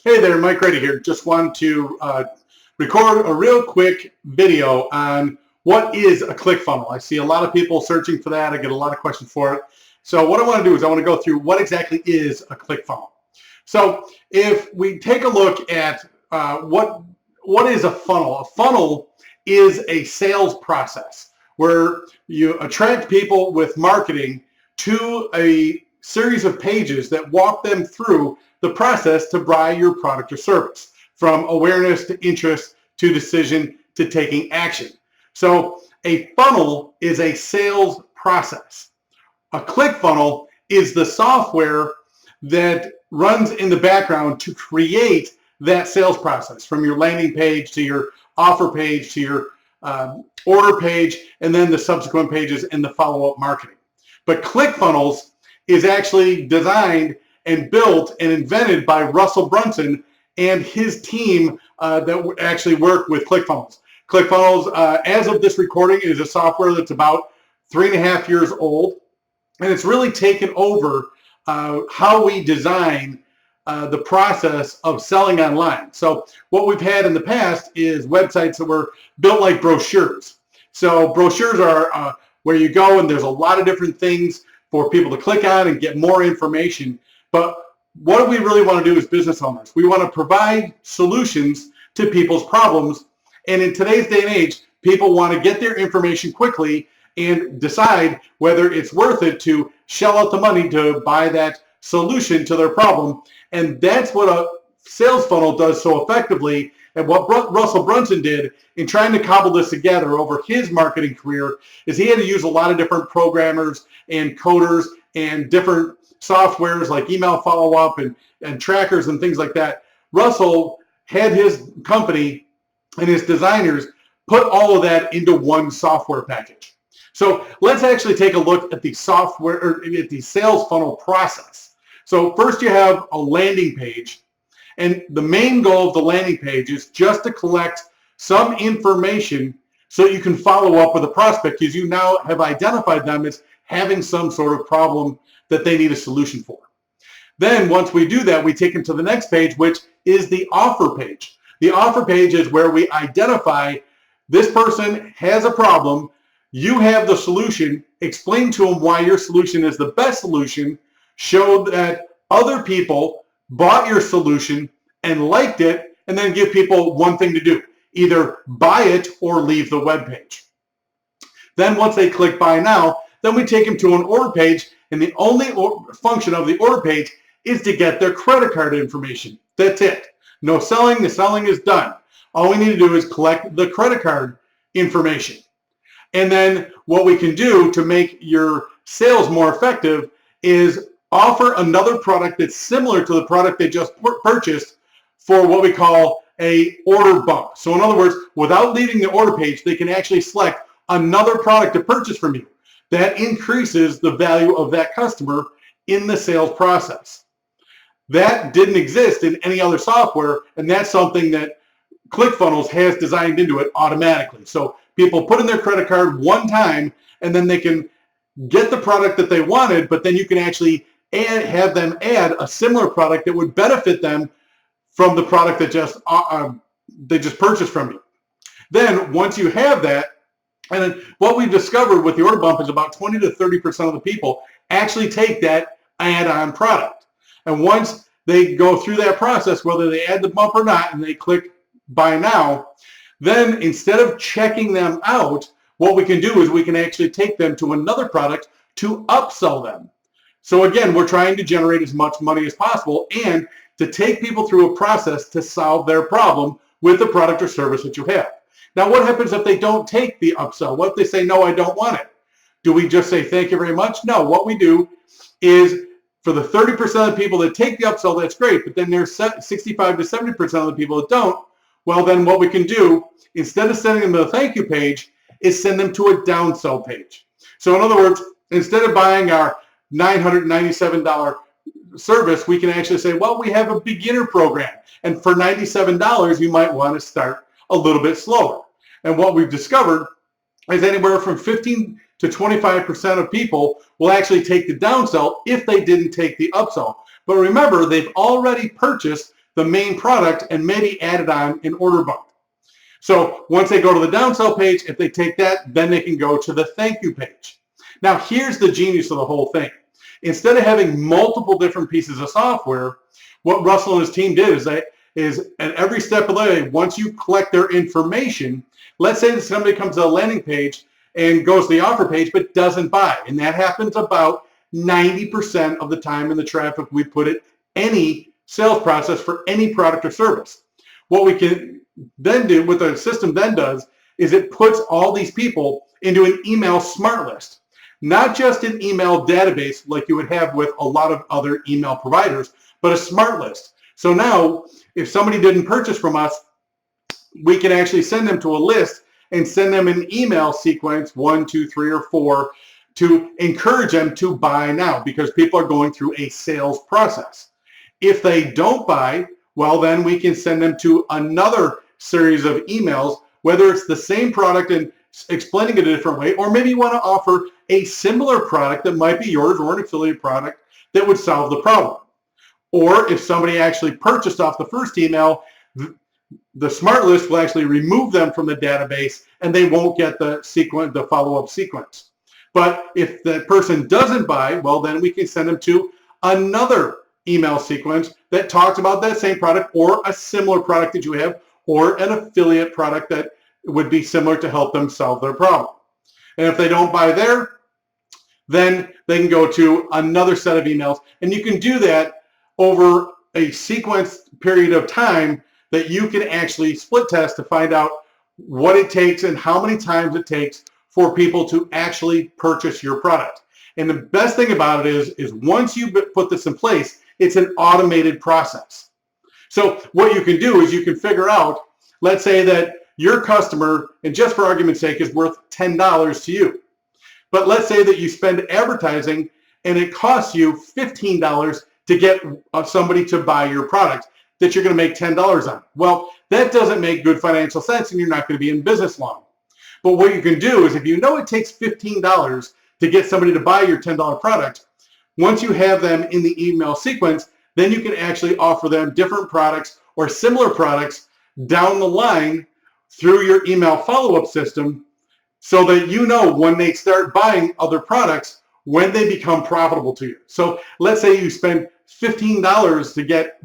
Hey there, Mike Grady here. Just wanted to record a real quick video on what is a ClickFunnel. I see a lot of people searching for that. I get a lot of questions for it. So what I want to do is I want to go through what exactly is a ClickFunnel. So if we take a look at what is a funnel is a sales process where you attract people with marketing to a series of pages that walk them through the process to buy your product or service, from awareness to interest to decision to taking action. So a funnel is a sales process. A ClickFunnel is the software that runs in the background to create that sales process, from your landing page to your offer page to your order page, and then the subsequent pages and the follow-up marketing. But ClickFunnels is actually designed and built and invented by Russell Brunson and his team that actually work with ClickFunnels. ClickFunnels, as of this recording, is a software that's about 3.5 years old, and it's really taken over how we design the process of selling online. So what we've had in the past is websites that were built like brochures. So brochures are where you go and there's a lot of different things for people to click on and get more information. But what we really want to do as business owners, we want to provide solutions to people's problems. And in today's day and age, people want to get their information quickly and decide whether it's worth it to shell out the money to buy that solution to their problem. And that's what a sales funnel does so effectively. And what Russell Brunson did in trying to cobble this together over his marketing career is he had to use a lot of different programmers and coders and different softwares like email follow-up and trackers and things like that. Russell had his company and his designers put all of that into one software package. So let's actually take a look at the software, or at the sales funnel process. So first you have a landing page, and the main goal of the landing page is just to collect some information so you can follow up with a prospect, because you now have identified them as having some sort of problem that they need a solution for. Then once we do that, we take them to the next page, which is the offer page. The offer page is where we identify this person has a problem, you have the solution, explain to them why your solution is the best solution, show that other people bought your solution and liked it, and then give people one thing to do: either buy it or leave the web page. Then once they click buy now, then we take them to an order page, and the only function of the order page is to get their credit card information. That's it. No selling. The selling is done. All we need to do is collect the credit card information. And then what we can do to make your sales more effective is offer another product that's similar to the product they just purchased for what we call a order bump. So in other words, without leaving the order page, they can actually select another product to purchase from you. That increases the value of that customer in the sales process. That didn't exist in any other software, and that's something that ClickFunnels has designed into it automatically. So people put in their credit card one time, and then they can get the product that they wanted, but then you can actually have them add a similar product that would benefit them from the product that they just purchased from you. Then once you have that, and then what we've discovered with the order bump is about 20 to 30% of the people actually take that add-on product. And once they go through that process, whether they add the bump or not, and they click buy now, then instead of checking them out, what we can do is we can actually take them to another product to upsell them. So again, we're trying to generate as much money as possible and to take people through a process to solve their problem with the product or service that you have. Now, what happens if they don't take the upsell? What if they say, no, I don't want it? Do we just say, thank you very much? No, what we do is for the 30% of the people that take the upsell, that's great, but then there's 65 to 70% of the people that don't. Well, then what we can do, instead of sending them to a thank you page, is send them to a downsell page. So in other words, instead of buying our $997 service, we can actually say, well, we have a beginner program, and for $97, you might want to start a little bit slower. And what we've discovered is anywhere from 15 to 25% of people will actually take the downsell if they didn't take the upsell. But remember, they've already purchased the main product and maybe added on an order bump. So once they go to the downsell page, if they take that, then they can go to the thank you page. Now here's the genius of the whole thing. Instead of having multiple different pieces of software, what Russell and his team did is at every step of the way, once you collect their information, let's say that somebody comes to a landing page and goes to the offer page but doesn't buy. And that happens about 90% of the time in the traffic we put at any sales process for any product or service. What we can then do, what the system then does, is it puts all these people into an email smart list. Not just an email database like you would have with a lot of other email providers, but a smart list. So now, if somebody didn't purchase from us, we can actually send them to a list and send them an email sequence, 1, 2, 3, or 4, to encourage them to buy now because people are going through a sales process. If they don't buy, well, then we can send them to another series of emails, whether it's the same product and explaining it a different way, or maybe you want to offer a similar product that might be yours or an affiliate product that would solve the problem. Or if somebody actually purchased off the first email, the smart list will actually remove them from the database and they won't get the follow-up sequence. But if that person doesn't buy, well, then we can send them to another email sequence that talks about that same product or a similar product that you have or an affiliate product that would be similar to help them solve their problem. And if they don't buy there, then they can go to another set of emails. And you can do that over a sequence period of time that you can actually split test to find out what it takes and how many times it takes for people to actually purchase your product. And the best thing about it is once you put this in place, it's an automated process. So what you can do is you can figure out, let's say that your customer, and just for argument's sake, is worth $10 to you. But let's say that you spend advertising and it costs you $15 to get somebody to buy your product that you're going to make $10 on. Well, that doesn't make good financial sense and you're not going to be in business long. But what you can do is if you know it takes $15 to get somebody to buy your $10 product, once you have them in the email sequence, then you can actually offer them different products or similar products down the line through your email follow-up system so that you know when they start buying other products, when they become profitable to you. So let's say you spend $15 to get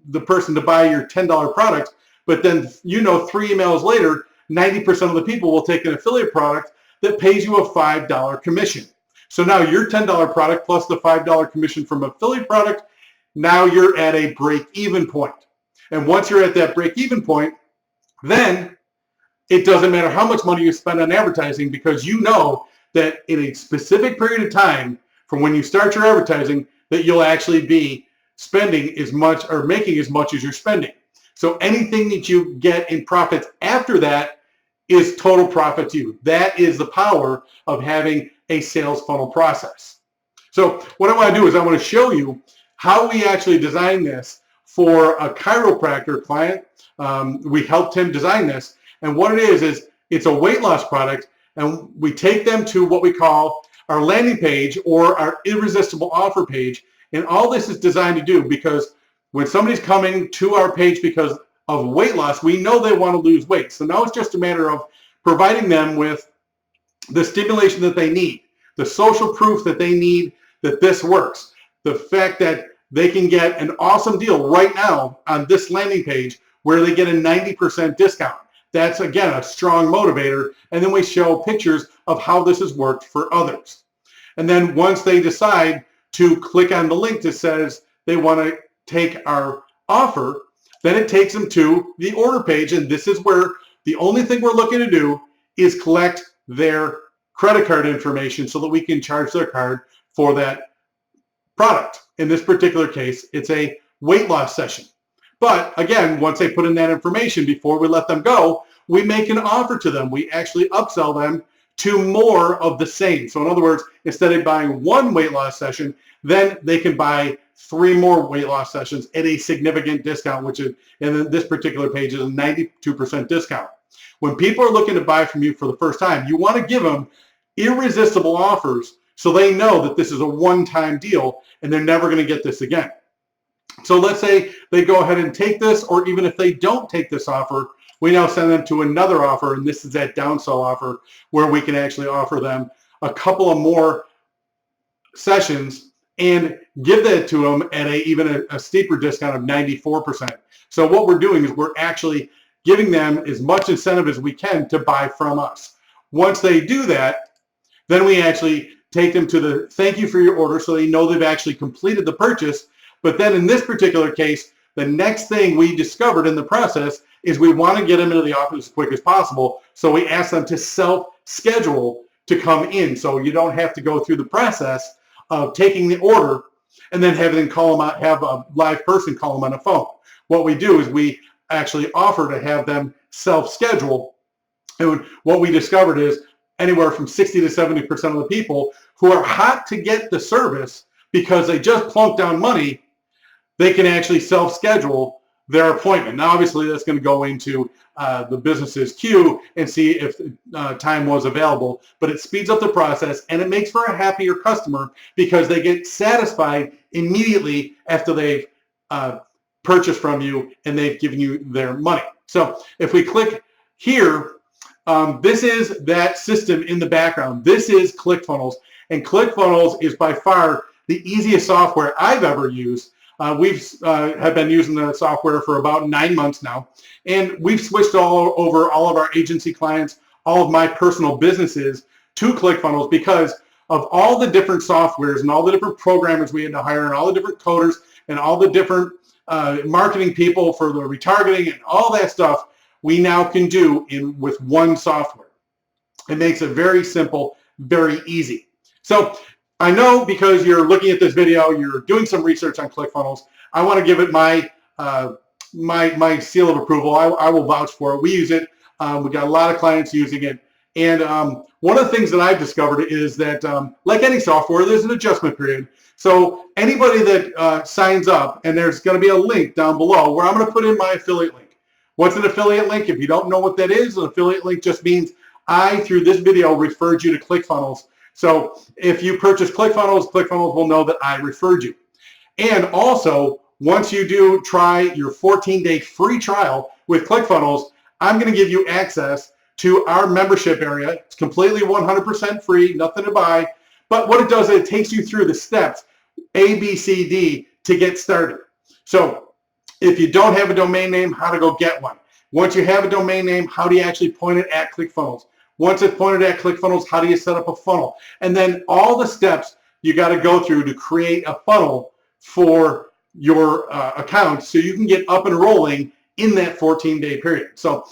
the person to buy your $10 product, but then 3 emails later, 90% of the people will take an affiliate product that pays you a $5 commission. So now your $10 product plus the $5 commission from affiliate product, now you're at a break-even point. And once you're at that break-even point, then it doesn't matter how much money you spend on advertising because you know that in a specific period of time from when you start your advertising that you'll actually be spending as much or making as much as you're spending. So anything that you get in profits after that is total profit to you. That is the power of having a sales funnel process. So what I want to do is I want to show you how we actually design this for a chiropractor client. We helped him design this. And what it is it's a weight loss product. And we take them to what we call our landing page or our irresistible offer page. And all this is designed to do because when somebody's coming to our page because of weight loss, we know they want to lose weight. So now it's just a matter of providing them with the stimulation that they need, the social proof that they need that this works, the fact that they can get an awesome deal right now on this landing page where they get a 90% discount. That's, again, a strong motivator. And then we show pictures of how this has worked for others. And then once they decide to click on the link that says they want to take our offer, then it takes them to the order page. And this is where the only thing we're looking to do is collect their credit card information so that we can charge their card for that product. In this particular case, it's a weight loss session. But again, once they put in that information, before we let them go, we make an offer to them. We actually upsell them to more of the same. So in other words, instead of buying one weight loss session, then they can buy 3 more weight loss sessions at a significant discount, which is, in this particular page, is a 92% discount. When people are looking to buy from you for the first time, you want to give them irresistible offers so they know that this is a one-time deal and they're never going to get this again. So let's say they go ahead and take this, or even if they don't take this offer, we now send them to another offer, and this is that downsell offer where we can actually offer them a couple of more sessions and give that to them at even a steeper discount of 94%. So what we're doing is we're actually giving them as much incentive as we can to buy from us. Once they do that, then we actually take them to the thank you for your order, so they know they've actually completed the purchase. But then in this particular case, the next thing we discovered in the process is we want to get them into the office as quick as possible. So we ask them to self-schedule to come in, so you don't have to go through the process of taking the order and then having them call them out, have a live person call them on the phone. What we do is we actually offer to have them self-schedule. And what we discovered is anywhere from 60 to 70% of the people who are hot to get the service because they just plunked down money, they can actually self-schedule their appointment. Now, obviously, that's going to go into the business's queue and see if time was available, but it speeds up the process and it makes for a happier customer because they get satisfied immediately after they've purchased from you and they've given you their money. So if we click here, this is that system in the background. This is ClickFunnels, and ClickFunnels is by far the easiest software I've ever used. We've have been using the software for about 9 months now, and we've switched over all of our agency clients, all of my personal businesses to ClickFunnels because of all the different softwares and all the different programmers we had to hire and all the different coders and all the different marketing people for the retargeting and all that stuff we now can do with one software. It makes it very simple, very easy. So I know because you're looking at this video, you're doing some research on ClickFunnels. I want to give it my my seal of approval. I will vouch for it. We use it. We got a lot of clients using it. And one of the things that I've discovered is that, like any software, there's an adjustment period. So anybody that signs up, and there's going to be a link down below where I'm going to put in my affiliate link. What's an affiliate link? If you don't know what that is, an affiliate link just means I, through this video, referred you to ClickFunnels. So if you purchase ClickFunnels, ClickFunnels will know that I referred you. And also, once you do try your 14-day free trial with ClickFunnels, I'm going to give you access to our membership area. It's completely 100% free, nothing to buy. But what it does is it takes you through the steps, A, B, C, D, to get started. So if you don't have a domain name, how to go get one. Once you have a domain name, how do you actually point it at ClickFunnels? Once it's pointed at ClickFunnels, how do you set up a funnel? And then all the steps you got to go through to create a funnel for your account so you can get up and rolling in that 14-day period. So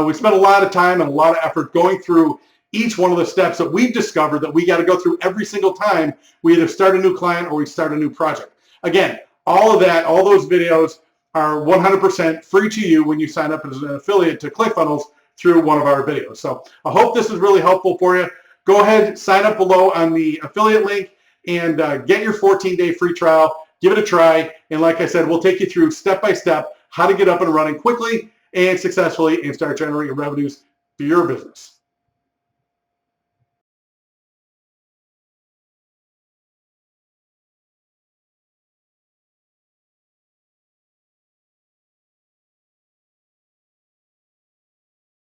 we spent a lot of time and a lot of effort going through each one of the steps that we've discovered that we got to go through every single time we either start a new client or we start a new project. Again, all of that, all those videos are 100% free to you when you sign up as an affiliate to ClickFunnels through one of our videos. So I hope this is really helpful for you. Go ahead, sign up below on the affiliate link and get your 14-day free trial. Give it a try. And like I said, we'll take you through step-by-step how to get up and running quickly and successfully and start generating revenues for your business.